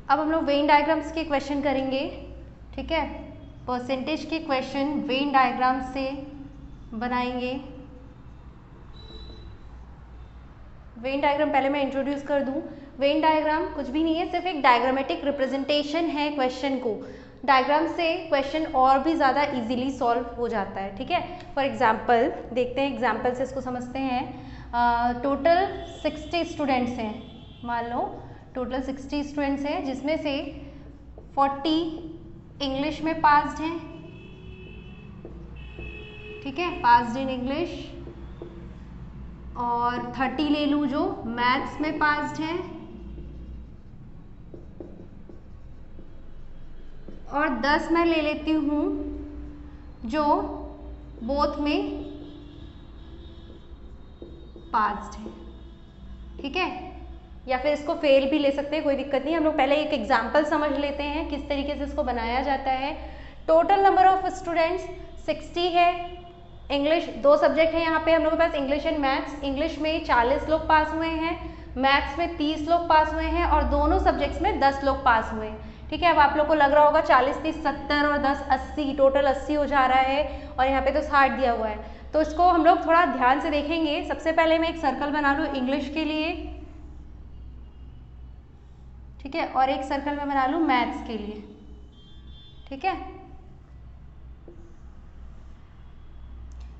अब हम लोग वेन डायग्राम्स के क्वेश्चन करेंगे, ठीक है। परसेंटेज के क्वेश्चन वेन डायग्राम से बनाएंगे। वेन डायग्राम पहले मैं इंट्रोड्यूस कर दूं। वेन डायग्राम कुछ भी नहीं है, सिर्फ एक डायग्रामेटिक रिप्रेजेंटेशन है क्वेश्चन को। डायग्राम से क्वेश्चन और भी ज़्यादा इजीली सॉल्व हो जाता है, ठीक है। फॉर एग्जांपल देखते हैं, एग्जांपल से इसको समझते हैं। टोटल 60 स्टूडेंट्स हैं, मान लो टोटल 60 स्टूडेंट्स हैं, जिसमें से 40 इंग्लिश में पास्ड हैं, ठीक है, पास्ड इन इंग्लिश, और 30 ले लूँ जो मैथ्स में पास्ड हैं, और 10 मैं ले लेती हूँ जो बोथ में पास्ड है, ठीक है। या फिर इसको फेल भी ले सकते हैं, कोई दिक्कत नहीं। हम लोग पहले एक एग्जाम्पल समझ लेते हैं किस तरीके से इसको बनाया जाता है। टोटल नंबर ऑफ स्टूडेंट्स 60 है। इंग्लिश 2 सब्जेक्ट है यहाँ पे हम लोग के पास, इंग्लिश एंड मैथ्स। इंग्लिश में 40 लोग पास हुए हैं, मैथ्स में 30 लोग पास हुए हैं, और दोनों सब्जेक्ट्स में 10 लोग पास हुए हैं, ठीक है। अब आप लोग को लग रहा होगा 40 30 70 और 10 80, टोटल 80 हो जा रहा है, और यहाँ पे तो 60 दिया हुआ है। तो इसको हम लोग थोड़ा ध्यान से देखेंगे। सबसे पहले मैं एक सर्कल बना लूँ इंग्लिश के लिए, ठीक है, और एक सर्कल में बना लूँ मैथ्स के लिए, ठीक है।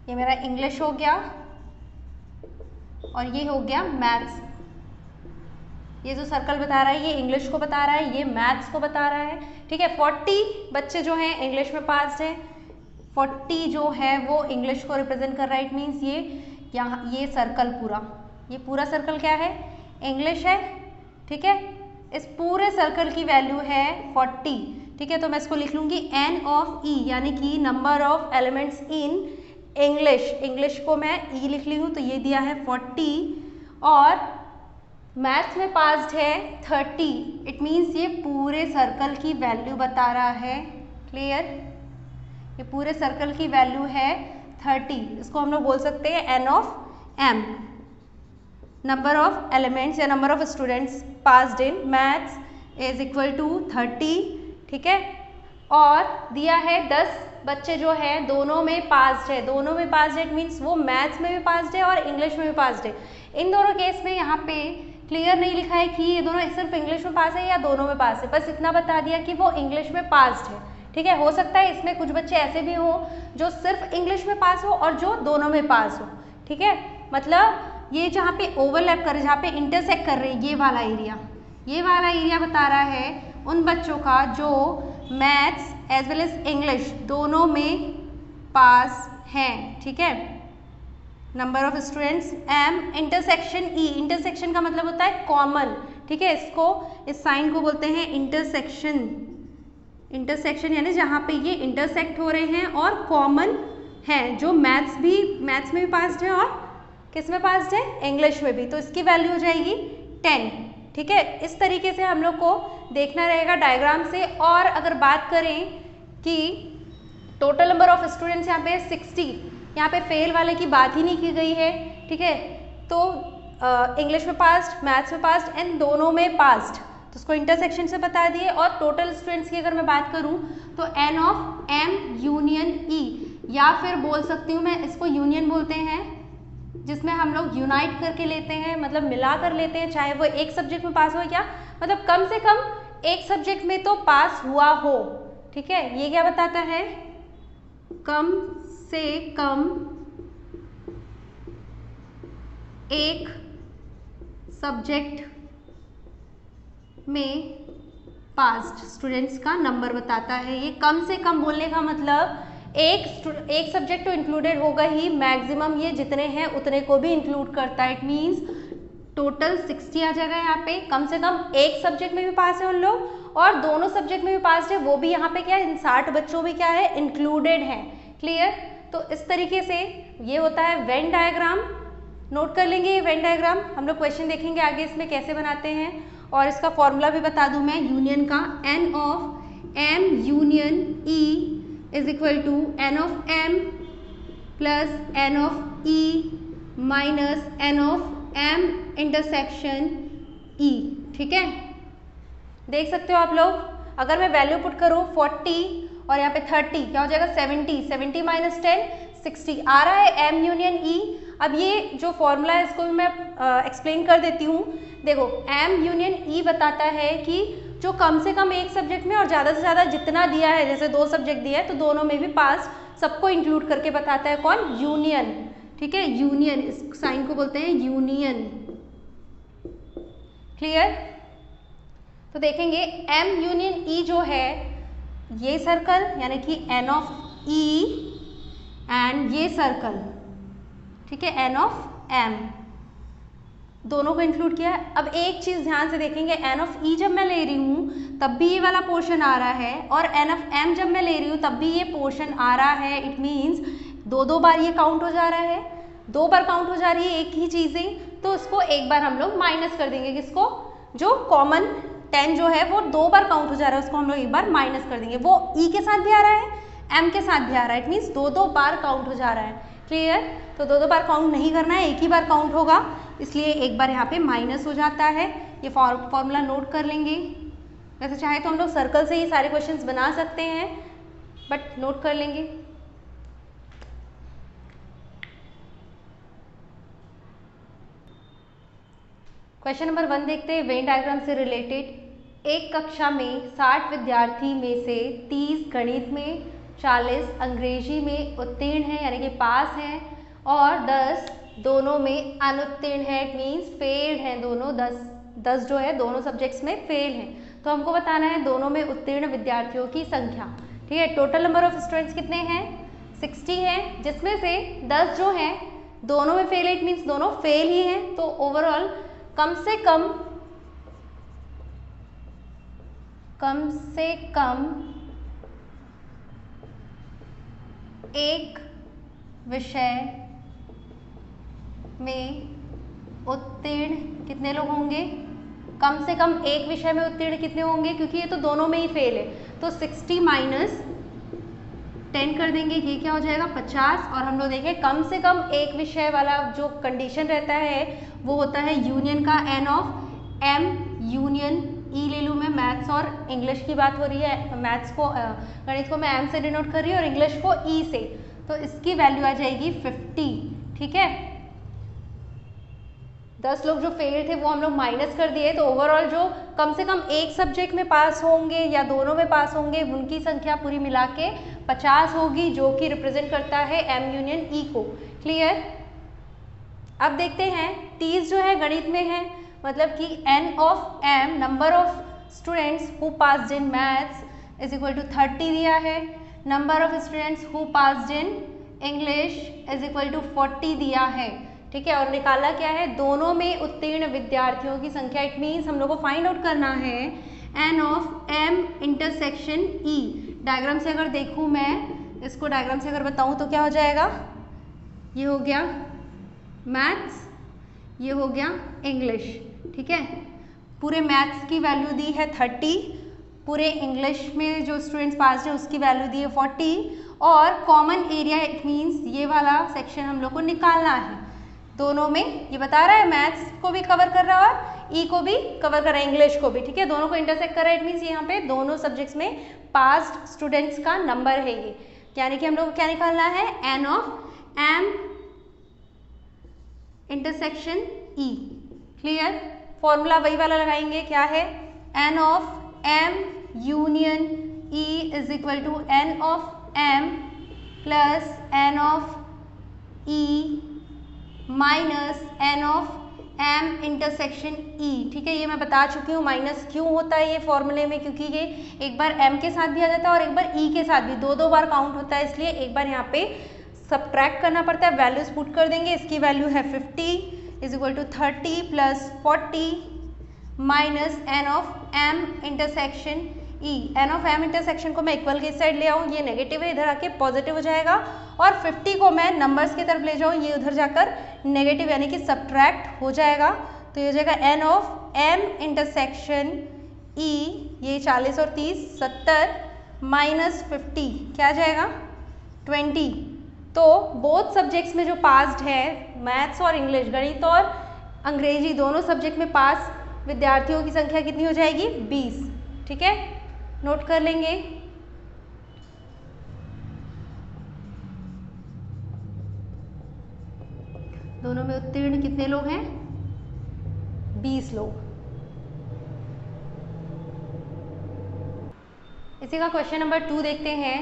ये मेरा इंग्लिश हो गया और ये हो गया मैथ्स। ये जो सर्कल बता रहा है ये इंग्लिश को बता रहा है, ये मैथ्स को बता रहा है, ठीक है। 40 बच्चे जो हैं इंग्लिश में पास हैं, 40 जो है वो इंग्लिश को रिप्रेजेंट कर रहा है। इट मीन्स ये यहाँ ये सर्कल पूरा, ये पूरा सर्कल क्या है, इंग्लिश है, ठीक है। इस पूरे सर्कल की वैल्यू है 40, ठीक है। तो मैं इसको लिख लूँगी n ऑफ e, यानी कि number of elements in English. English को मैं e लिख ली हूँ, तो ये दिया है 40, और मैथ्स में पास्ड है 30। इट मीन्स ये पूरे सर्कल की वैल्यू बता रहा है, क्लियर। ये पूरे सर्कल की वैल्यू है 30। इसको हम लोग बोल सकते हैं n of m, number of elements या number of students passed in maths is equal to 30, ठीक है। और दिया है 10 बच्चे जो है दोनों में पास्ड है, दोनों में पास्ड है। इट मीन्स वो मैथ्स में भी पास्ड है और इंग्लिश में भी पास्ड है। इन दोनों केस में यहाँ पे क्लियर नहीं लिखा है कि ये दोनों सिर्फ इंग्लिश में पास है या दोनों में पास है, बस इतना बता दिया कि वो इंग्लिश में पास्ड है, ठीक है। हो सकता है इसमें कुछ बच्चे ऐसे भी हों जो सिर्फ इंग्लिश में पास हो और जो दोनों में पास हो, ठीक है। मतलब ये जहाँ पे ओवरलैप कर रहे, जहाँ पे इंटरसेक्ट कर रहे हैं, ये वाला एरिया बता रहा है उन बच्चों का जो maths as well as English दोनों में पास हैं, ठीक है। Number of students m intersection e, intersection का मतलब होता है कॉमन, ठीक है। इसको इस साइन को बोलते हैं इंटरसेक्शन। इंटरसेक्शन यानी जहाँ पे ये इंटरसेक्ट हो रहे हैं और कॉमन हैं, जो मैथ्स में भी पास्ड है और किस में पास्ड है, इंग्लिश में भी। तो इसकी वैल्यू हो जाएगी 10, ठीक है। इस तरीके से हम लोग को देखना रहेगा डायग्राम से। और अगर बात करें कि टोटल नंबर ऑफ स्टूडेंट्स यहाँ पे 60, यहाँ पे फेल वाले की बात ही नहीं की गई है, ठीक है। तो इंग्लिश में पास्ड, मैथ्स में पास्ड एंड दोनों में पास्ड, तो उसको इंटरसेक्शन से बता दिए। और टोटल स्टूडेंट्स की अगर मैं बात करूँ तो n of m union e, या फिर बोल सकती हूँ मैं इसको यूनियन बोलते हैं, जिसमें हम लोग यूनाइट करके लेते हैं, मतलब मिला कर लेते हैं, चाहे वो एक सब्जेक्ट में पास हो या मतलब कम से कम एक सब्जेक्ट में तो पास हुआ हो, ठीक है। ये क्या बताता है, कम से कम एक सब्जेक्ट में पास्ड स्टूडेंट्स का नंबर बताता है। ये कम से कम बोलने का मतलब एक सब्जेक्ट तो इंक्लूडेड होगा ही, मैक्सिमम ये जितने हैं उतने को भी इंक्लूड करता है। इट मीन्स टोटल 60 आ जाएगा यहाँ पे। कम से कम एक सब्जेक्ट में भी पास है उन लोग और दोनों सब्जेक्ट में भी पास है, वो भी यहाँ पे क्या है, इन 60 बच्चों में क्या है, इंक्लूडेड है, क्लियर। तो इस तरीके से ये होता है वेन डायग्राम। नोट कर लेंगे ये वेन डायग्राम, हम लोग क्वेश्चन देखेंगे आगे इसमें कैसे बनाते हैं। और इसका फॉर्मूला भी बता दूं मैं यूनियन का, n of m union e is equal to n of m plus n of e minus n of m intersection e, ठीक है। देख सकते हो आप लोग, अगर मैं वैल्यू पुट करूँ 40 और यहाँ पे 30, क्या हो जाएगा 70, 70 माइनस 10 60 आ रहा है M यूनियन E। अब ये जो फॉर्मूला है इसको भी मैं एक्सप्लेन कर देती हूँ। देखो M यूनियन E बताता है कि जो कम से कम एक सब्जेक्ट में और ज़्यादा से ज़्यादा जितना दिया है, जैसे 2 सब्जेक्ट दिया है तो दोनों में भी पास सबको इंक्लूड करके बताता है कौन, यूनियन। ठीक है, यूनियन, इस साइन को बोलते हैं यूनियन। क्लियर? तो देखेंगे M यूनियन E जो है ये सर्कल यानी कि N ऑफ E एंड ये सर्कल, ठीक है, N ऑफ M, दोनों को इंक्लूड किया है। अब एक चीज ध्यान से देखेंगे, N ऑफ E जब मैं ले रही हूँ तब भी ये वाला पोर्शन आ रहा है और N ऑफ M जब मैं ले रही हूँ तब भी ये पोर्शन आ रहा है। इट मीन्स दो बार ये काउंट हो जा रहा है, 2 बार काउंट हो जा रही है एक ही चीजें, तो उसको एक बार हम लोग माइनस कर देंगे। किसको? जो कॉमन 10 जो है वो 2 बार काउंट हो जा रहा है उसको हम लोग एक बार माइनस कर देंगे। वो E के साथ भी आ रहा है, M के साथ भी आ रहा है, इट मीन्स 2 बार काउंट हो जा रहा है। क्लियर? तो 2 बार काउंट नहीं करना है, एक ही बार काउंट होगा, इसलिए एक बार यहाँ पे माइनस हो जाता है। ये फॉर्मूला नोट कर लेंगे। वैसे चाहे तो हम लोग सर्कल से ही सारे क्वेश्चंस बना सकते हैं, बट नोट कर लेंगे। क्वेश्चन नंबर 1 देखते हैं, वेन डायग्राम से रिलेटेड। एक कक्षा में 60 विद्यार्थी में से 30 गणित में, 40 अंग्रेजी में उत्तीर्ण हैं यानी कि पास हैं और 10 दोनों में अनुत्तीर्ण है, इट मीन्स फेल्ड हैं दोनों। 10 जो है दोनों सब्जेक्ट्स में फेल हैं। तो हमको बताना है दोनों में उत्तीर्ण विद्यार्थियों की संख्या। ठीक है, टोटल नंबर ऑफ स्टूडेंट्स कितने हैं? 60 हैं, जिसमें से 10 जो हैं दोनों में फेल है, इट मीन्स दोनों फेल ही हैं। तो ओवरऑल कम से कम एक विषय में उत्तीर्ण कितने लोग होंगे? कम से कम एक विषय में उत्तीर्ण कितने होंगे? क्योंकि ये तो दोनों में ही फेल है, तो 60 माइनस 10 कर देंगे, ये क्या हो जाएगा 50। और हम लोग देखें कम से कम एक विषय वाला जो कंडीशन रहता है वो होता है यूनियन का N of M union E ले लूँ मैं। मैथ्स और इंग्लिश की बात हो रही है, मैथ्स को गणित को मैं M से डिनोट कर रही हूँ और इंग्लिश को E से, तो इसकी वैल्यू आ जाएगी 50। ठीक है, 10 लोग जो फेल थे वो हम लोग माइनस कर दिए, तो ओवरऑल जो कम से कम एक सब्जेक्ट में पास होंगे या दोनों में पास होंगे उनकी संख्या पूरी मिला के 50 होगी, जो कि रिप्रेजेंट करता है M यूनियन E को। क्लियर? अब देखते हैं 30 जो है गणित में है, मतलब कि N of M number of students who passed in maths is equal to 30 दिया है, number of students who passed in English is equal to 40 दिया है। ठीक है, और निकाला क्या है? दोनों में उत्तीर्ण विद्यार्थियों की संख्या। इट मीन्स हम लोग को फाइंड आउट करना है N of M intersection E। Diagram से अगर देखूँ मैं इसको, डायग्राम से अगर बताऊँ तो क्या हो जाएगा? ये हो गया मैथ्स, ये हो गया इंग्लिश। ठीक है, पूरे मैथ्स की वैल्यू दी है 30, पूरे इंग्लिश में जो स्टूडेंट्स पास है उसकी वैल्यू दी है 40, और कॉमन एरिया इट मीन्स ये वाला सेक्शन हम लोग को निकालना है। दोनों में ये बता रहा है मैथ्स को भी कवर कर रहा है और E को भी कवर कर रहा है, इंग्लिश को भी। ठीक है, दोनों को इंटरसेक्ट कर रहा है, इट मीन्स यहाँ पे दोनों सब्जेक्ट्स में पास्ड स्टूडेंट्स का नंबर है ये, यानी कि हम लोग को क्या निकालना है? N of M intersection E। Clear? Formula वही वाला लगाएंगे, क्या है? N of M union E is equal to N of M plus N of E minus N of M intersection E। ठीक है, ये मैं बता चुकी हूँ माइनस क्यों होता है ये फॉर्मूले में, क्योंकि ये एक बार M के साथ भी आ जाता है और एक बार E के साथ भी, 2 बार काउंट होता है, इसलिए एक बार यहाँ पे सब्ट्रैक्ट करना पड़ता है। वैल्यूज पुट कर देंगे, इसकी वैल्यू है 50 is equal to 30 plus 40 minus N of M intersection E। N of M intersection को मैं इक्वल के साइड ले आऊँ, ये नेगेटिव है, इधर आके पॉजिटिव हो जाएगा, और 50 को मैं नंबर्स की तरफ ले जाऊँ, ये उधर जाकर नेगेटिव यानी कि सब्ट्रैक्ट हो जाएगा। तो ये हो जाएगा N of M intersection E, ये 40 और 30 70 माइनस 50 क्या आ जाएगा? 20। तो बोथ सब्जेक्ट्स में जो पास्ड है, मैथ्स और इंग्लिश, गणित और अंग्रेजी दोनों सब्जेक्ट में पास विद्यार्थियों की संख्या कितनी हो जाएगी? 20। ठीक है, नोट कर लेंगे। दोनों में उत्तीर्ण कितने लोग हैं? 20 लोग। इसी का क्वेश्चन नंबर 2 देखते हैं।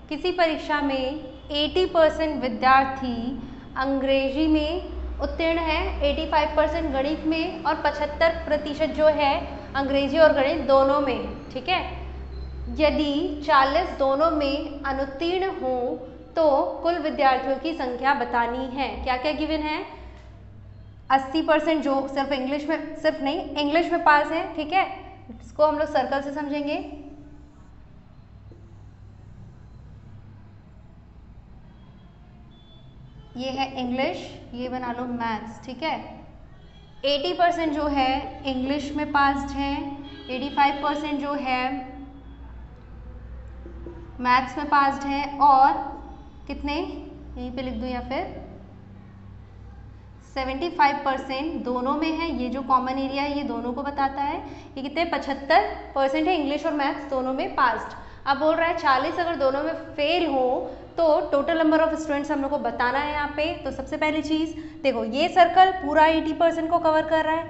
किसी परीक्षा में 80% विद्यार्थी अंग्रेजी में उत्तीर्ण है, 85% गणित में और 75% जो है अंग्रेजी और गणित दोनों में। ठीक है, यदि 40 दोनों में अनुत्तीर्ण हो तो कुल विद्यार्थियों की संख्या बतानी है। क्या क्या गिवन है? 80% जो सिर्फ इंग्लिश में, सिर्फ नहीं इंग्लिश में पास है। ठीक है, इसको हम लोग सर्कल से समझेंगे। ये है इंग्लिश, ये बना लो मैथ्स। ठीक है, 80% जो है इंग्लिश में पास्ड है, 85% जो है मैथ्स में पास्ड है, और कितने यहीं पे लिख दूँ या फिर 75% दोनों में है। ये जो कॉमन एरिया है ये दोनों को बताता है। ये कितने 75% है इंग्लिश और मैथ्स दोनों में पास्ड। अब बोल रहा है 40 अगर दोनों में फेल हो तो टोटल नंबर ऑफ स्टूडेंट्स हम लोग को बताना है यहाँ पे। तो सबसे पहली चीज़ देखो, ये सर्कल पूरा 80% को कवर कर रहा है।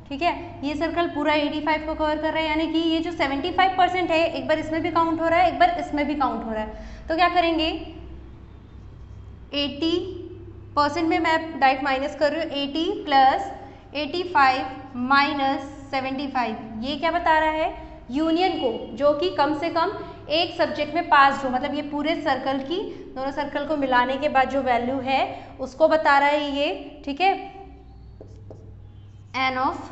ठीक है, ये सर्कल पूरा 85 को कवर कर रहा है, यानी कि ये जो 75% है एक बार इसमें भी काउंट हो रहा है, एक बार इसमें भी काउंट हो रहा है। तो क्या करेंगे, 80% में मैं डायरेक्ट माइनस कर रही हूँ, 80 प्लस 85 माइनस 75। ये क्या बता रहा है? यूनियन को, जो कि कम से कम एक सब्जेक्ट में पास हो, मतलब ये पूरे सर्कल की, दोनों सर्कल को मिलाने के बाद जो वैल्यू है उसको बता रहा है ये। ठीक है, एन ऑफ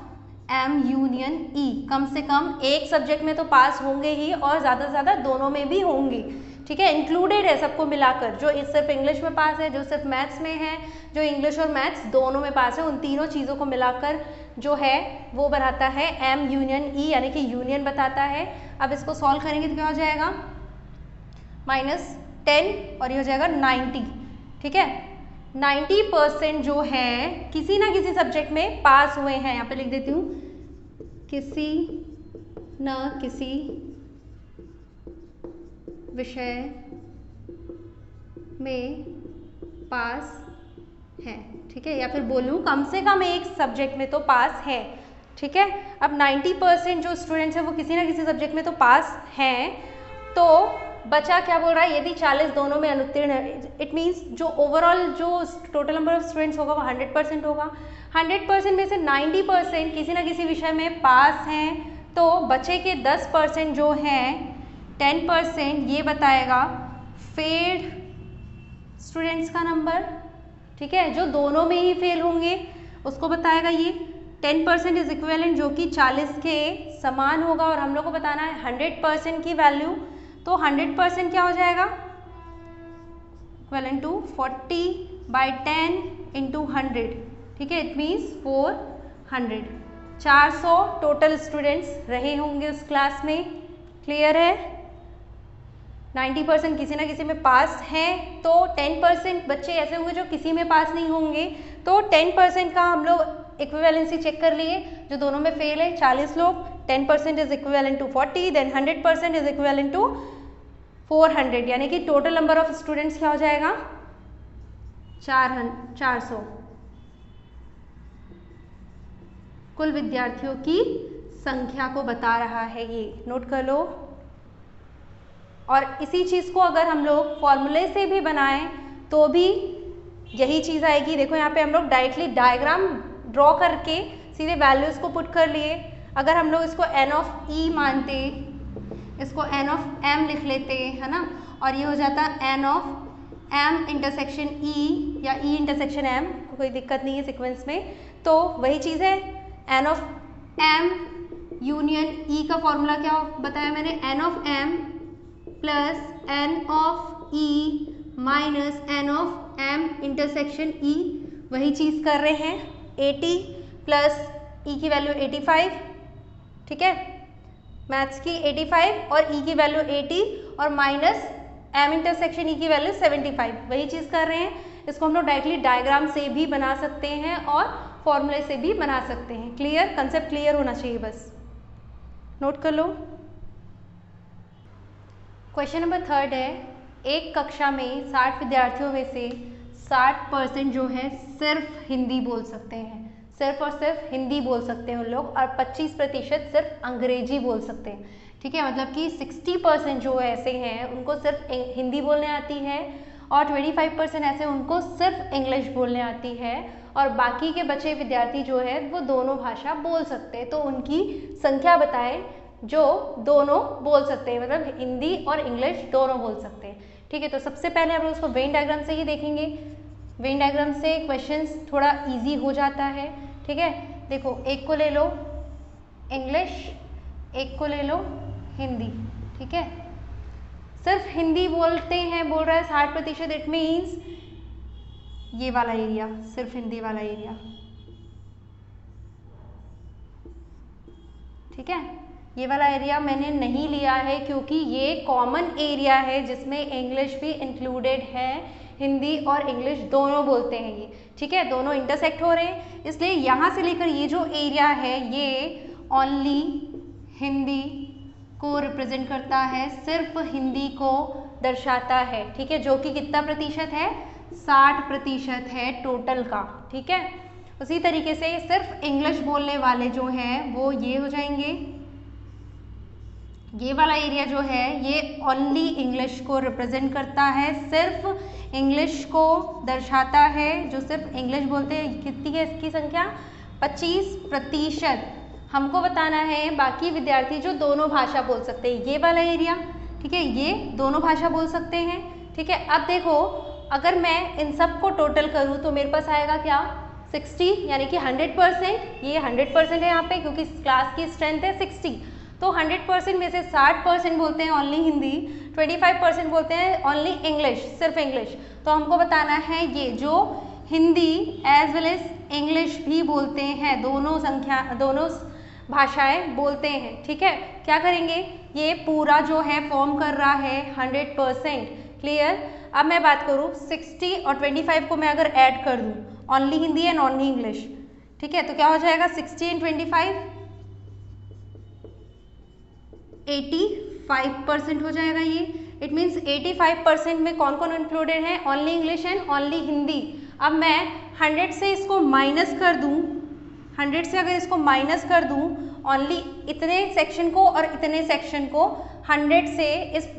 एम यूनियन ई, कम से कम एक सब्जेक्ट में तो पास होंगे ही और ज़्यादा से ज़्यादा दोनों में भी होंगे। ठीक है, इंक्लूडेड है सबको मिलाकर, जो सिर्फ इंग्लिश में पास है, जो सिर्फ मैथ्स में है, जो इंग्लिश और मैथ्स दोनों में पास है, उन तीनों चीज़ों को मिलाकर जो है वो बनाता है एम यूनियन ई, यानी कि यूनियन बताता है। अब इसको सॉल्व करेंगे तो क्या हो जाएगा, -10 और ये हो जाएगा 90। ठीक है, 90% जो है किसी ना किसी सब्जेक्ट में पास हुए हैं। यहाँ पे लिख देती हूँ, किसी न किसी विषय में पास है। ठीक है, या फिर बोलूँ कम से कम एक सब्जेक्ट में तो पास है। ठीक है, अब 90% जो स्टूडेंट्स हैं वो किसी ना किसी सब्जेक्ट में तो पास हैं, तो बचा क्या बोल रहा है, यदि 40 दोनों में अनुत्तीर्ण है, इट मीन्स जो ओवरऑल जो टोटल नंबर ऑफ स्टूडेंट्स होगा वो 100% होगा। 100% में से 90% किसी ना किसी विषय में पास हैं, तो बचे के 10% जो हैं 10% ये बताएगा फेल्ड स्टूडेंट्स का नंबर। ठीक है, जो दोनों में ही फेल होंगे उसको बताएगा ये। 10% इज इक्विवेलेंट, जो कि 40 के समान होगा, और हम लोग को बताना है 100% की वैल्यू। तो 100% क्या हो जाएगा, इक्विवेलेंट टू 40/10 × 100। ठीक है, इट मीन्स 400। 400 टोटल स्टूडेंट्स रहे होंगे उस क्लास में। क्लियर है, 90% किसी ना किसी में पास हैं, तो 10% बच्चे ऐसे होंगे जो किसी में पास नहीं होंगे। तो 10% का हम लोग इक्विवेलेंसी चेक कर लिए, जो दोनों में फेल है 40 लोग, 10% is equivalent to 40, then 100% is equivalent to 400, यानी कि टोटल नंबर ऑफ स्टूडेंट्स क्या हो जाएगा, 400। कुल विद्यार्थियों की संख्या को बता रहा है ये, नोट कर लो। और इसी चीज़ को अगर हम लोग फॉर्मूले से भी बनाएं तो भी यही चीज़ आएगी। देखो यहाँ पे हम लोग डायरेक्टली डायग्राम ड्रॉ करके सीधे वैल्यूज़ को पुट कर लिए। अगर हम लोग इसको एन ऑफ ई मानते, इसको एन ऑफ एम लिख लेते, है ना, और ये हो जाता N of M intersection E या ई इंटरसेक्शन एम, कोई दिक्कत नहीं है सीक्वेंस में। तो वही चीज़ है, N of M union E का फॉर्मूला क्या बताया मैंने, N of M plus N of E minus N of M intersection E. वही चीज़ कर रहे हैं, 80 प्लस ई की वैल्यू 85। ठीक है, मैथ्स की 85 और ई की वैल्यू 80 और माइनस एम इंटरसेक्शन ई की वैल्यू 75। वही चीज़ कर रहे हैं। इसको हम लोग डायरेक्टली डायग्राम से भी बना सकते हैं और फॉर्मूले से भी बना सकते हैं। क्लियर, कंसेप्ट क्लियर होना चाहिए, बस नोट कर लो। क्वेश्चन नंबर 3 है, एक कक्षा में 60 विद्यार्थियों में से 60% जो है सिर्फ हिंदी बोल सकते हैं, सिर्फ और सिर्फ हिंदी बोल सकते हैं उन लोग, और 25% सिर्फ अंग्रेजी बोल सकते हैं। ठीक है, मतलब कि 60% जो ऐसे हैं उनको सिर्फ हिंदी बोलने आती है, और 25% ऐसे उनको सिर्फ इंग्लिश बोलने आती है, और बाकी के बचे विद्यार्थी जो है वो दोनों भाषा बोल सकते हैं। तो उनकी संख्या बताएं जो दोनों बोल सकते हैं, मतलब हिंदी और इंग्लिश दोनों बोल सकते हैं। ठीक है, तो सबसे पहले हम लोग उसको वेन डायग्राम से ही देखेंगे। वेन डायग्राम से क्वेश्चंस थोड़ा इजी हो जाता है। ठीक है, देखो एक को ले लो इंग्लिश, एक को ले लो हिंदी। ठीक है, सिर्फ हिंदी बोलते हैं, बोल रहा है 60%, इट मीन्स ये वाला एरिया, सिर्फ हिंदी वाला एरिया। ठीक है, ये वाला एरिया मैंने नहीं लिया है क्योंकि ये कॉमन एरिया है जिसमें इंग्लिश भी इंक्लूडेड है, हिंदी और इंग्लिश दोनों बोलते हैं ये। ठीक है, दोनों इंटरसेक्ट हो रहे हैं, इसलिए यहाँ से लेकर ये जो एरिया है ये ओनली हिंदी को रिप्रेजेंट करता है, सिर्फ हिंदी को दर्शाता है। ठीक है, जो कि कितना प्रतिशत है, 60% है टोटल का। ठीक है, उसी तरीके से सिर्फ इंग्लिश बोलने वाले जो हैं वो ये हो जाएंगे, ये वाला एरिया जो है ये ओनली इंग्लिश को रिप्रेजेंट करता है, सिर्फ इंग्लिश को दर्शाता है, जो सिर्फ इंग्लिश बोलते हैं। कितनी है इसकी संख्या, 25%। हमको बताना है बाकी विद्यार्थी जो दोनों भाषा बोल सकते हैं, ये वाला एरिया। ठीक है, ये दोनों भाषा बोल सकते हैं। ठीक है, अब देखो अगर मैं इन सब को टोटल करूँ तो मेरे पास आएगा क्या, 60, यानी कि 100%। ये 100% है यहाँ पे क्योंकि क्लास की स्ट्रेंथ है 60, तो 100% में से 60% बोलते हैं ओनली हिंदी, 25% बोलते हैं ओनली इंग्लिश, सिर्फ इंग्लिश। तो हमको बताना है ये जो Hindi as well as English भी बोलते हैं, दोनों भाषाएं बोलते हैं। ठीक है, क्या करेंगे, ये पूरा जो है फॉर्म कर रहा है 100%। क्लियर। अब मैं बात करूँ 60 और 25 को मैं अगर ऐड कर दूँ, only Hindi and only English. ठीक है, तो क्या हो जाएगा, 60 एंड 25 85% हो जाएगा ये। इट मीन्स 85% में कौन कौन इंक्लूडेड है, only English and only Hindi. अब मैं 100 से इसको माइनस कर दूँ, 100 से अगर इसको माइनस कर दूँ ओनली इतने सेक्शन को और इतने सेक्शन को, 100 से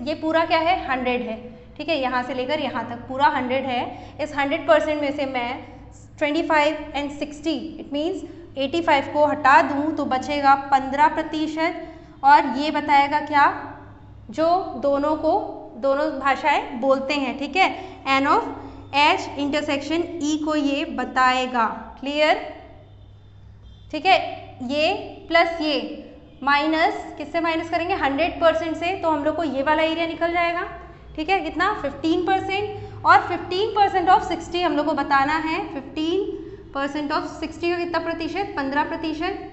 ये पूरा क्या है, 100 है। ठीक है, यहाँ से लेकर यहाँ तक पूरा 100 है। इस 100% में से मैं 25 एंड 60 इट मीन्स 85 को हटा दूँ तो बचेगा 15%, और ये बताएगा क्या, जो दोनों भाषाएं बोलते हैं। ठीक है, N of H intersection E को ये बताएगा। क्लियर। ठीक है, ये प्लस ये माइनस, किससे माइनस करेंगे, 100% से, तो हम लोग को ये वाला एरिया निकल जाएगा। ठीक है, कितना, 15%, और 15% ऑफ 60 हम लोग को बताना है। 15% ऑफ 60 का कितना प्रतिशत, 15%।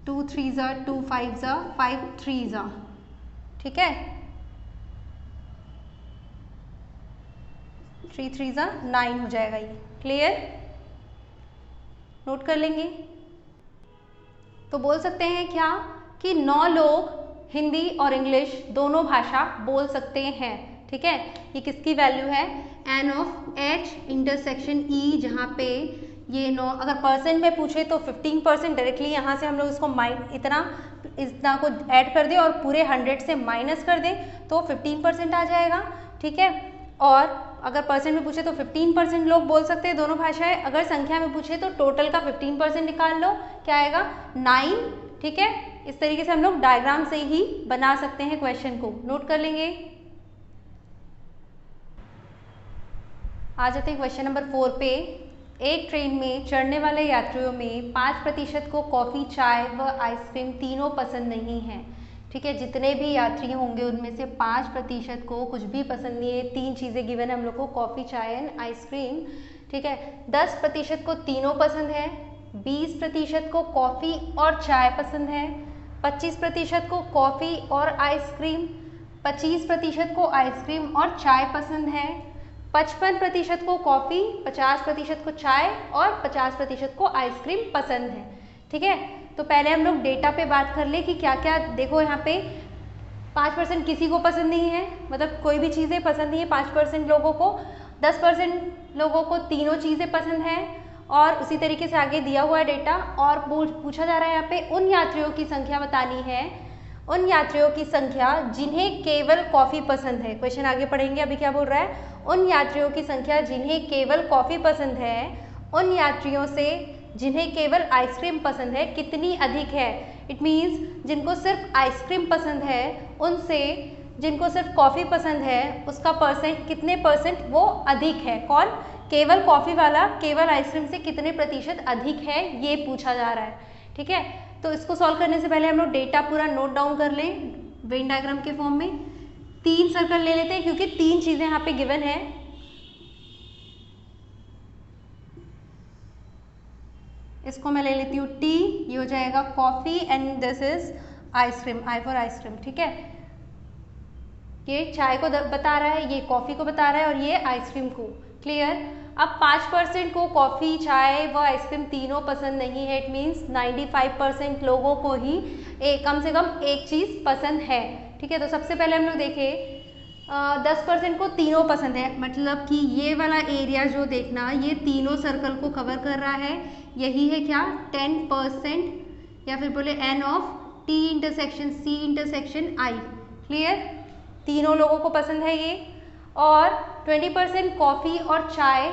2 3 ज़ा 2 5 ज़ा 5 3 ज़ा। ठीक है, 3 3 ज़ा 9 हो जाएगा ये। क्लियर, नोट कर लेंगे। तो बोल सकते हैं क्या कि 9 लोग हिंदी और इंग्लिश दोनों भाषा बोल सकते हैं। ठीक है, ये किसकी वैल्यू है, N of H intersection E, जहाँ पे ये 9, अगर परसेंट में पूछे तो 15% डायरेक्टली यहाँ से हम लोग इसको इतना को ऐड कर दें और पूरे 100 से माइनस कर दें तो 15% आ जाएगा। ठीक है, और अगर परसेंट में पूछे तो 15% लोग बोल सकते हैं दोनों भाषाएं। अगर संख्या में पूछे तो टोटल का 15% निकाल लो, क्या आएगा, 9। ठीक है, इस तरीके से हम लोग डायग्राम से ही बना सकते हैं क्वेश्चन को। नोट कर लेंगे। आ जाते हैं क्वेश्चन नंबर 4 पे। एक ट्रेन में चढ़ने वाले यात्रियों में 5% को कॉफ़ी, चाय व आइसक्रीम तीनों पसंद नहीं है। ठीक है, जितने भी यात्री होंगे उनमें से 5% को कुछ भी पसंद नहीं है। 3 चीज़ें गिवन है हम लोग को, कॉफ़ी, चाय एंड आइसक्रीम। ठीक है, 10% को तीनों पसंद है, 20% को कॉफ़ी और चाय पसंद है, 25% को कॉफ़ी और आइसक्रीम, 25% को आइसक्रीम और चाय पसंद है, 55% को कॉफ़ी, 50% को चाय और 50% को आइसक्रीम पसंद है। ठीक है, तो पहले हम लोग डेटा पे बात कर ले कि क्या क्या। देखो यहाँ पे 5% किसी को पसंद नहीं है, मतलब कोई भी चीज़ें पसंद नहीं है 5% लोगों को। 10% लोगों को तीनों चीज़ें पसंद हैं। और उसी तरीके से आगे दिया हुआ है डेटा और पूछा जा रहा है यहाँ पे उन यात्रियों की संख्या बतानी है, उन यात्रियों की संख्या जिन्हें केवल कॉफ़ी पसंद है। क्वेश्चन आगे पढ़ेंगे, अभी क्या बोल रहा है, उन यात्रियों की संख्या जिन्हें केवल कॉफ़ी पसंद है, उन यात्रियों से जिन्हें केवल आइसक्रीम पसंद है कितनी अधिक है। इट मीन्स जिनको सिर्फ आइसक्रीम पसंद है उनसे जिनको सिर्फ कॉफ़ी पसंद है उसका परसेंट कितने परसेंट वो अधिक है। कौन? केवल कॉफ़ी वाला केवल आइसक्रीम से कितने प्रतिशत अधिक है, ये पूछा जा रहा है। ठीक है, तो इसको सॉल्व करने से पहले हम लोग डेटा पूरा नोट डाउन कर लें वेन डायग्राम के फॉर्म में। 3 सर्कल ले लेते हैं क्योंकि 3 चीज़ें यहाँ पे गिवन है। इसको मैं ले लेती हूँ टी, ये हो जाएगा coffee and this is ice cream, I for ice cream. ठीक है, ये चाय को बता रहा है, ये कॉफ़ी को बता रहा है और ये आइसक्रीम को। क्लियर? अब 5% को कॉफ़ी, चाय व आइसक्रीम तीनों पसंद नहीं है। इट मीन्स 95% लोगों को ही कम से कम एक चीज़ पसंद है। ठीक है, तो सबसे पहले हम लोग देखें 10% को तीनों पसंद है, मतलब कि ये वाला एरिया जो देखना ये तीनों सर्कल को कवर कर रहा है। यही है क्या? 10% या फिर बोले n of t intersection c intersection i। Clear? तीनों लोगों को पसंद है ये। और 20% कॉफ़ी और चाय।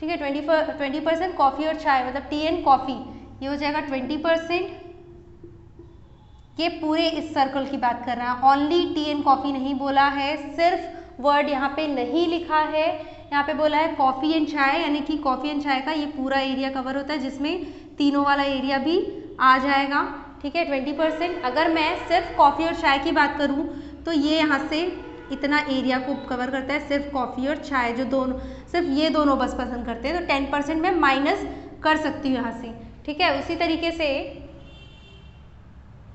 ठीक है, 20% कॉफ़ी और चाय मतलब टी एंड कॉफ़ी, ये हो जाएगा 20%। ये पूरे इस सर्कल की बात कर रहा है, ओनली टी एंड कॉफ़ी नहीं बोला है, सिर्फ वर्ड यहाँ पे नहीं लिखा है, यहाँ पे बोला है कॉफ़ी एंड चाय, यानी कि कॉफ़ी एंड चाय का ये पूरा एरिया कवर होता है जिसमें तीनों वाला एरिया भी आ जाएगा। ठीक है, 20%। अगर मैं सिर्फ कॉफ़ी और चाय की बात करूँ तो ये यहाँ से इतना एरिया को कवर करता है, सिर्फ कॉफ़ी और चाय जो दोनों, सिर्फ ये दोनों बस पसंद करते हैं, तो 10% मैं माइनस कर सकती हूँ यहाँ से। ठीक है, उसी तरीके से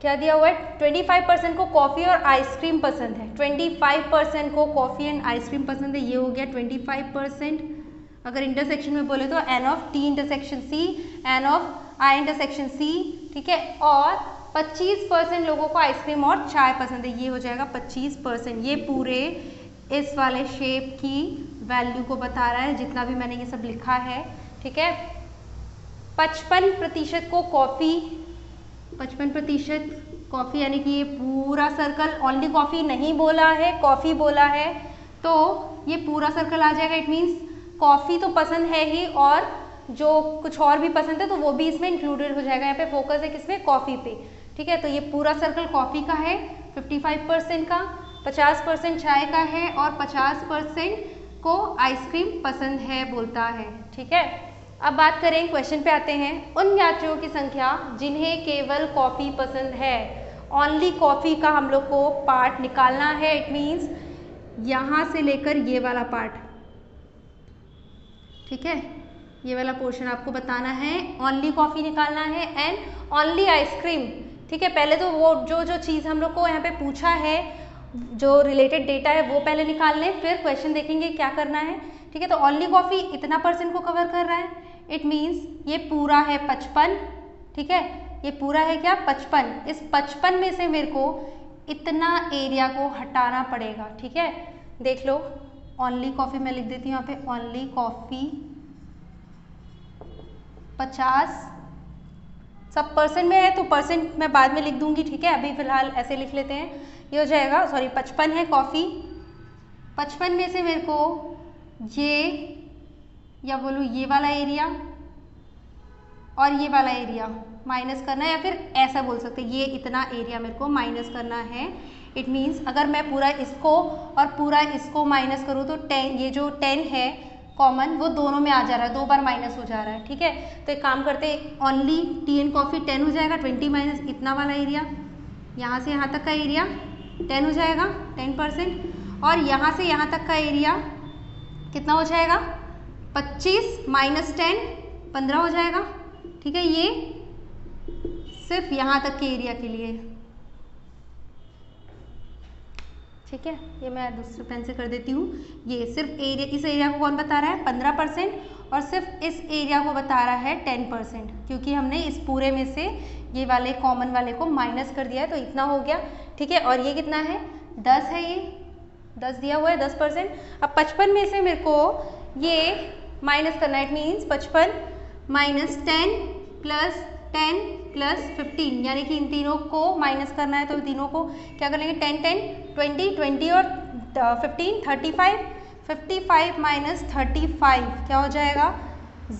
क्या दिया हुआ है, 25% को कॉफ़ी और आइसक्रीम पसंद है, 25% को कॉफ़ी एंड आइसक्रीम पसंद है, ये हो गया 25%। अगर इंटरसेक्शन में बोले तो n of t intersection c, n of i intersection c। ठीक है, और 25% लोगों को आइसक्रीम और चाय पसंद है, ये हो जाएगा 25%। ये पूरे इस वाले शेप की वैल्यू को बता रहा है जितना भी मैंने ये सब लिखा है। ठीक है, 55% को कॉफ़ी, 55% कॉफ़ी, यानी कि ये पूरा सर्कल, ओनली कॉफ़ी नहीं बोला है, कॉफ़ी बोला है तो ये पूरा सर्कल आ जाएगा। इट मीन्स कॉफ़ी तो पसंद है ही और जो कुछ और भी पसंद है तो वो भी इसमें इंक्लूडेड हो जाएगा। यहाँ पे फोकस है किसमें? कॉफ़ी पे। ठीक है, तो ये पूरा सर्कल कॉफ़ी का है 55% का, 50% चाय का है और 50% को आइसक्रीम पसंद है बोलता है। ठीक है, अब बात करें, क्वेश्चन पे आते हैं। उन यात्रियों की संख्या जिन्हें केवल कॉफ़ी पसंद है, ओनली कॉफ़ी का हम लोग को पार्ट निकालना है। इट मीन्स यहाँ से लेकर ये वाला पार्ट, ठीक है, ये वाला पोर्शन आपको बताना है, ओनली कॉफ़ी निकालना है एंड ओनली आइसक्रीम। ठीक है, पहले तो वो जो चीज़ हम लोग को यहाँ पे पूछा है, जो रिलेटेड डेटा है वो पहले निकाल लें, फिर क्वेश्चन देखेंगे क्या करना है। ठीक है, तो ओनली कॉफ़ी इतना % को कवर कर रहा है। इट मीन्स ये पूरा है 55। ठीक है, ये पूरा है क्या? 55। इस 55 में से मेरे को इतना एरिया को हटाना पड़ेगा। ठीक है, देख लो, ओनली कॉफ़ी मैं लिख देती हूँ यहाँ पे, ओनली कॉफ़ी 50, सब % में है तो % मैं बाद में लिख दूंगी। ठीक है, अभी फिलहाल ऐसे लिख लेते हैं, ये हो जाएगा, सॉरी 55 है कॉफ़ी, 55 में से मेरे को ये या बोलूँ ये वाला एरिया और ये वाला एरिया माइनस करना है, या फिर ऐसा बोल सकते हैं ये इतना एरिया मेरे को माइनस करना है। इट मीन्स अगर मैं पूरा इसको और पूरा इसको माइनस करूँ तो 10, ये जो 10 है कॉमन वो दोनों में आ जा रहा है, 2 बार माइनस हो जा रहा है। ठीक है, तो एक काम करते हैं, ओनली टी एंड कॉफ़ी 10 हो जाएगा, 20 माइनस इतना वाला एरिया, यहाँ से यहाँ तक का एरिया 10 हो जाएगा, 10%, और यहाँ से यहाँ तक का एरिया कितना हो जाएगा? 25 माइनस 10, 15 हो जाएगा। ठीक है, ये सिर्फ यहाँ तक के एरिया के लिए। ठीक है, ये मैं दूसरे पेन से कर देती हूँ। ये सिर्फ एरिया, इस एरिया को कौन बता रहा है? 15%, और सिर्फ इस एरिया को बता रहा है 10%, क्योंकि हमने इस पूरे में से ये वाले कॉमन वाले को माइनस कर दिया है तो इतना हो गया, ठीक है। और ये कितना है 10 है, ये 10 दिया हुआ है 10%। अब 55 में से मेरे को ये माइनस करना है, it means 55 minus 10 plus 10 plus 15, यानी कि इन तीनों को माइनस करना है तो तीनों को क्या कर लेंगे 10 10 20 20 और 15 35, 55 माइनस 35 क्या हो जाएगा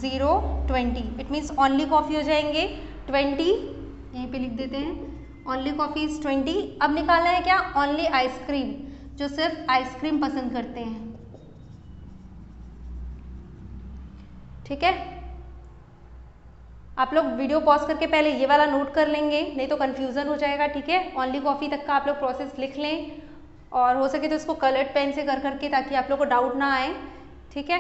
0 20, इट मीन्स ओनली कॉफ़ी हो जाएंगे 20, यहीं पे लिख देते हैं ओनली कॉफ़ी इज 20। अब निकालना है क्या ओनली आइसक्रीम, जो सिर्फ आइसक्रीम पसंद करते हैं, ठीक है। आप लोग वीडियो पॉज करके पहले ये वाला नोट कर लेंगे, नहीं तो कन्फ्यूज़न हो जाएगा, ठीक है। ओनली कॉफ़ी तक का आप लोग प्रोसेस लिख लें और हो सके तो इसको कलर्ड पेन से कर करके, ताकि आप लोग को डाउट ना आए, ठीक है।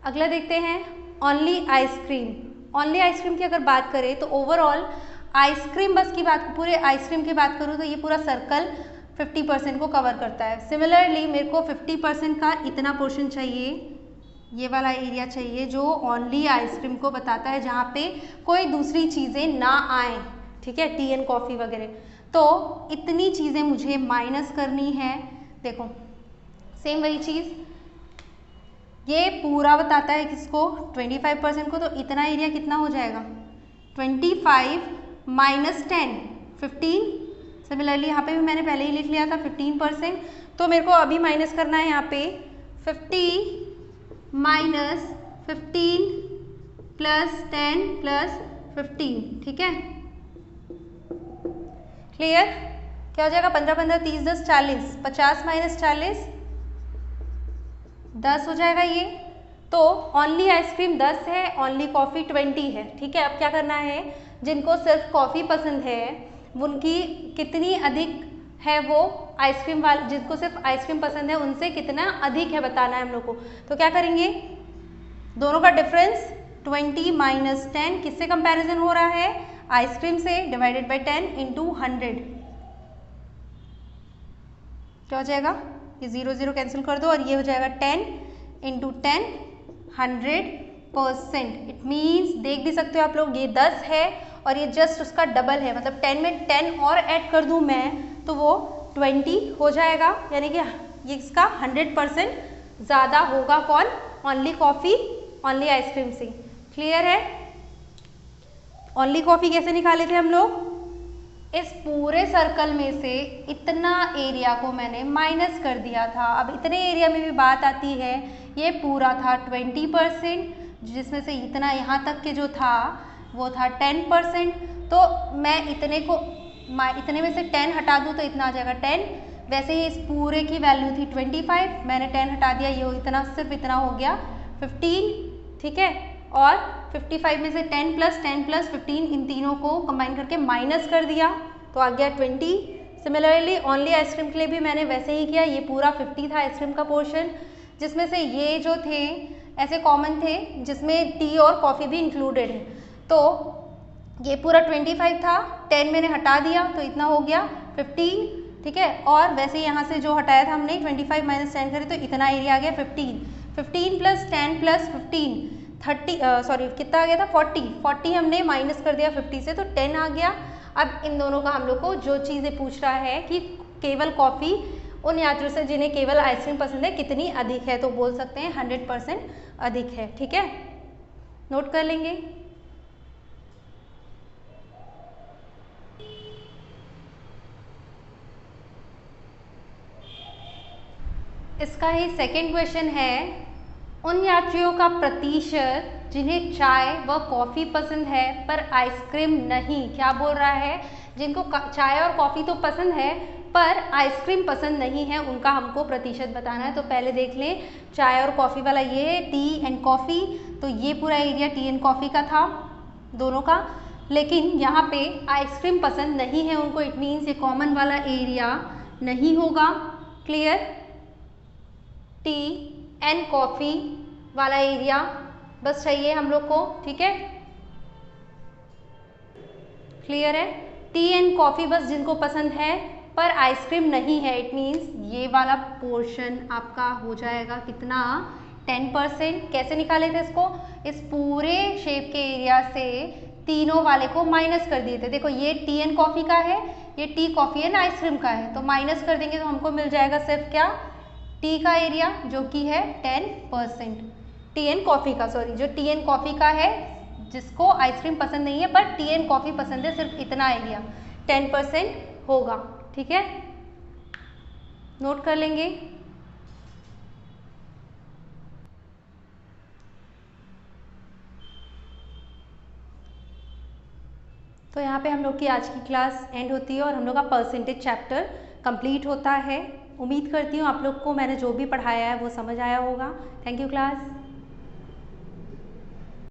अगला देखते हैं ओनली आइसक्रीम। ओनली आइसक्रीम की अगर बात करें तो ओवरऑल आइसक्रीम बस की बात, पूरे आइसक्रीम की बात करूँ तो ये पूरा सर्कल 50% को कवर करता है। सिमिलरली मेरे को 50% का इतना पोर्शन चाहिए, ये वाला एरिया चाहिए जो ओनली आइसक्रीम को बताता है, जहाँ पे कोई दूसरी चीज़ें ना आए, ठीक है, टी एंड कॉफ़ी वगैरह। तो इतनी चीज़ें मुझे माइनस करनी है। देखो सेम वही चीज़, ये पूरा बताता है किसको 25% को, तो इतना एरिया कितना हो जाएगा 25 माइनस 10 15। सिमिलरली यहाँ पे भी मैंने पहले ही लिख लिया था 15%, तो मेरे को अभी माइनस करना है यहाँ पे 50 माइनस 15 प्लस 10 प्लस 15, ठीक है, क्लियर। क्या हो जाएगा 15 15 30 10 40, 50 माइनस 40 10 हो जाएगा ये। तो ओनली आइसक्रीम 10 है, ओनली कॉफ़ी 20 है, ठीक है। अब क्या करना है, जिनको सिर्फ कॉफ़ी पसंद है उनकी कितनी अधिक है वो आइसक्रीम वाले, जिनको सिर्फ आइसक्रीम पसंद है उनसे कितना अधिक है बताना है हम लोग को। तो क्या करेंगे, दोनों का डिफरेंस 20 माइनस 10 किससे कंपैरिजन हो रहा है, आइसक्रीम से, डिवाइडेड बाय 10 इंटू 100। क्या हो जाएगा, ये 0 0 कैंसिल कर दो और ये हो जाएगा 10 इंटू 10 100%। इट मीन्स देख भी सकते हो आप लोग, ये 10 है और ये जस्ट उसका डबल है, मतलब 10 में 10 और ऐड कर दूं मैं तो वो 20 हो जाएगा, यानी कि ये इसका 100% ज़्यादा होगा। कौन, ओनली कॉफ़ी ओनली आइसक्रीम से। क्लियर है। ओनली कॉफ़ी कैसे निकाले थे हम लोग, इस पूरे सर्कल में से इतना एरिया को मैंने माइनस कर दिया था। अब इतने एरिया में भी बात आती है, ये पूरा था 20%, जिसमें से इतना यहाँ तक के जो था वो था 10%। तो मैं इतने में से 10 हटा दूँ तो इतना आ जाएगा 10। वैसे ही इस पूरे की वैल्यू थी 25, मैंने 10 हटा दिया, ये इतना सिर्फ इतना हो गया 15, ठीक है। और 55 में से 10 प्लस 15 इन तीनों को कंबाइन करके माइनस कर दिया तो आ गया 20। सिमिलरली ओनली आइसक्रीम के लिए भी मैंने वैसे ही किया, ये पूरा 50 था आइसक्रीम का पोर्शन, जिसमें से ये जो थे ऐसे कॉमन थे जिसमें टी और कॉफ़ी भी इंक्लूडेड है। तो ये पूरा 25 था, 10 मैंने हटा दिया तो इतना हो गया 15, ठीक है। और वैसे यहाँ से जो हटाया था हमने 25 माइनस 10 करें तो इतना एरिया आ गया 15। 15 प्लस 10 प्लस 15 कितना आ गया था 40 हमने माइनस कर दिया 50 से तो 10 आ गया। अब इन दोनों का हम लोग को जो चीज़ें पूछ रहा है कि केवल कॉफ़ी उन यात्रियों से जिन्हें केवल आइसक्रीम पसंद है कितनी अधिक है, तो बोल सकते हैं 100% अधिक है, ठीक है। नोट कर लेंगे। इसका ही सेकंड क्वेश्चन है, उन यात्रियों का प्रतिशत जिन्हें चाय व कॉफ़ी पसंद है पर आइसक्रीम नहीं। क्या बोल रहा है, जिनको चाय और कॉफ़ी तो पसंद है पर आइसक्रीम पसंद नहीं है, उनका हमको प्रतिशत बताना है। तो पहले देख लें, चाय और कॉफ़ी वाला ये है टी एंड कॉफ़ी, तो ये पूरा एरिया टी एंड कॉफ़ी का था दोनों का। लेकिन यहाँ पे आइसक्रीम पसंद नहीं है उनको, इट मीन्स ये कॉमन वाला एरिया नहीं होगा। क्लियर। टी एंड कॉफ़ी वाला एरिया बस चाहिए हम लोग को, ठीक है। क्लियर है। टी एंड कॉफ़ी बस जिनको पसंद है पर आइसक्रीम नहीं है, इट मीन्स ये वाला पोर्शन आपका हो जाएगा कितना 10%। कैसे निकाले थे इसको, इस पूरे शेप के एरिया से तीनों वाले को माइनस कर दिए थे। देखो ये टी एन कॉफ़ी का है, ये टी कॉफ़ी एंड आइसक्रीम का है, तो माइनस कर देंगे तो हमको मिल जाएगा सिर्फ क्या, टी का एरिया जो कि है 10%, टी एन कॉफ़ी का, सॉरी जो टी एन कॉफ़ी का है, जिसको आइसक्रीम पसंद नहीं है पर टी एन कॉफ़ी पसंद है, सिर्फ इतना एरिया 10% होगा। ठीक है, नोट कर लेंगे। तो यहाँ पे हम लोग की आज की क्लास एंड होती है और हम लोग का परसेंटेज चैप्टर कंप्लीट होता है। उम्मीद करती हूँ आप लोग को मैंने जो भी पढ़ाया है वो समझ आया होगा। Thank you class.